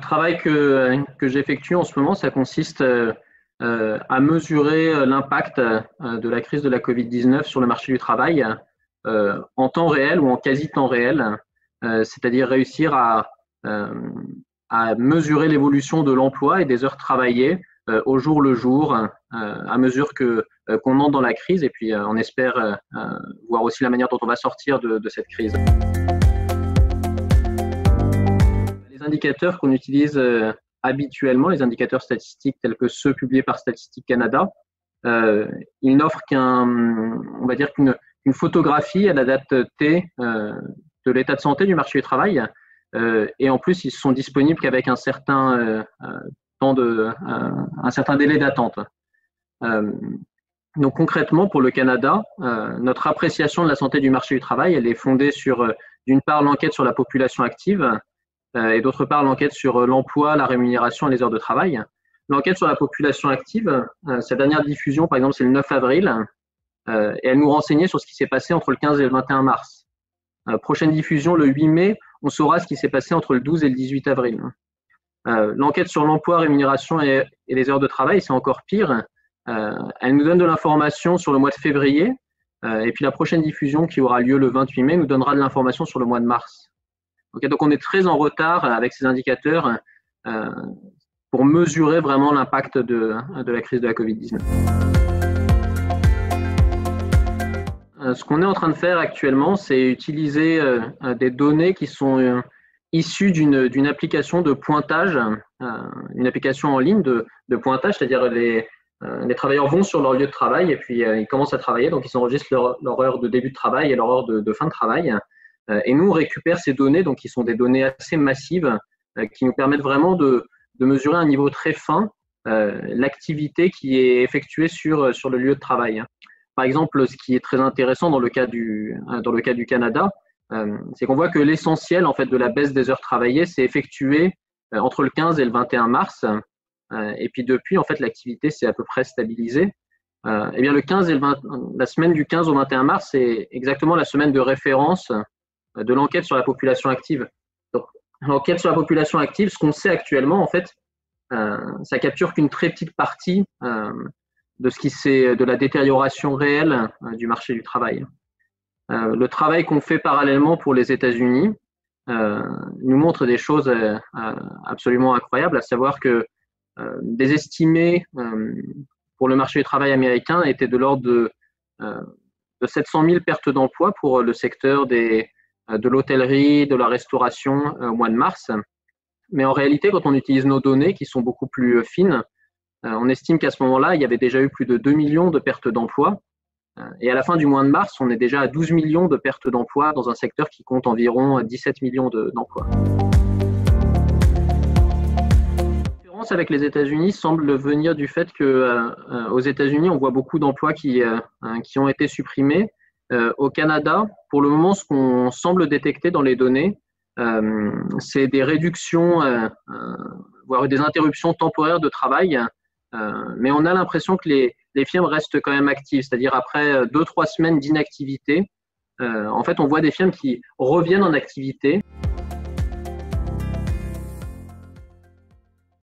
travail que j'effectue en ce moment, ça consiste à mesurer l'impact de la crise de la Covid-19 sur le marché du travail en temps réel ou en quasi-temps réel, c'est-à-dire réussir à mesurer l'évolution de l'emploi et des heures travaillées au jour le jour, à mesure qu'on entre dans la crise, et puis on espère voir aussi la manière dont on va sortir de cette crise. Les indicateurs qu'on utilise habituellement, les indicateurs statistiques tels que ceux publiés par Statistique Canada, ils n'offrent on va dire qu'une photographie à la date T de l'état de santé du marché du travail, et en plus ils sont disponibles qu'avec un certain un certain délai d'attente. Donc concrètement, pour le Canada, notre appréciation de la santé du marché du travail, elle est fondée sur, d'une part, l'enquête sur la population active, et d'autre part, l'enquête sur l'emploi, la rémunération et les heures de travail. L'enquête sur la population active, sa dernière diffusion, par exemple, c'est le 9 avril, et elle nous renseignait sur ce qui s'est passé entre le 15 et le 21 mars. Prochaine diffusion, le 8 mai, on saura ce qui s'est passé entre le 12 et le 18 avril. L'enquête sur l'emploi, rémunération et les heures de travail, c'est encore pire. Elle nous donne de l'information sur le mois de février, et puis la prochaine diffusion qui aura lieu le 28 mai nous donnera de l'information sur le mois de mars. Okay, donc on est très en retard avec ces indicateurs pour mesurer vraiment l'impact de la crise de la Covid-19. Ce qu'on est en train de faire actuellement, c'est utiliser des données qui sont issues d'une application de pointage, une application en ligne de pointage, c'est-à-dire les travailleurs vont sur leur lieu de travail et puis ils commencent à travailler, donc ils enregistrent leur heure de début de travail et leur heure de fin de travail. Et nous, on récupère ces données, donc qui sont des données assez massives, qui nous permettent vraiment de mesurer à un niveau très fin l'activité qui est effectuée sur le lieu de travail. Par exemple, ce qui est très intéressant dans le cas du Canada, c'est qu'on voit que l'essentiel en fait de la baisse des heures travaillées s'est effectué entre le 15 et le 21 mars, et puis depuis en fait l'activité s'est à peu près stabilisée. Eh bien la semaine du 15 au 21 mars, c'est exactement la semaine de référence de l'enquête sur la population active. Donc, l'enquête sur la population active, ce qu'on sait actuellement, en fait, ça capture qu'une très petite partie de la détérioration réelle du marché du travail. Le travail qu'on fait parallèlement pour les États-Unis nous montre des choses absolument incroyables, à savoir que des estimés pour le marché du travail américain étaient de l'ordre de 700 000 pertes d'emplois pour le secteur de l'hôtellerie, de la restauration au mois de mars. Mais en réalité, quand on utilise nos données qui sont beaucoup plus fines, on estime qu'à ce moment-là, il y avait déjà eu plus de 2 millions de pertes d'emplois. Et à la fin du mois de mars, on est déjà à 12 millions de pertes d'emplois dans un secteur qui compte environ 17 millions d'emplois. La différence avec les États-Unis semble venir du fait qu'aux États-Unis, on voit beaucoup d'emplois qui ont été supprimés. Au Canada, pour le moment, ce qu'on semble détecter dans les données, c'est des réductions, voire des interruptions temporaires de travail, mais on a l'impression que les firmes restent quand même actives, c'est-à-dire après 2-3 semaines d'inactivité, en fait, on voit des firmes qui reviennent en activité.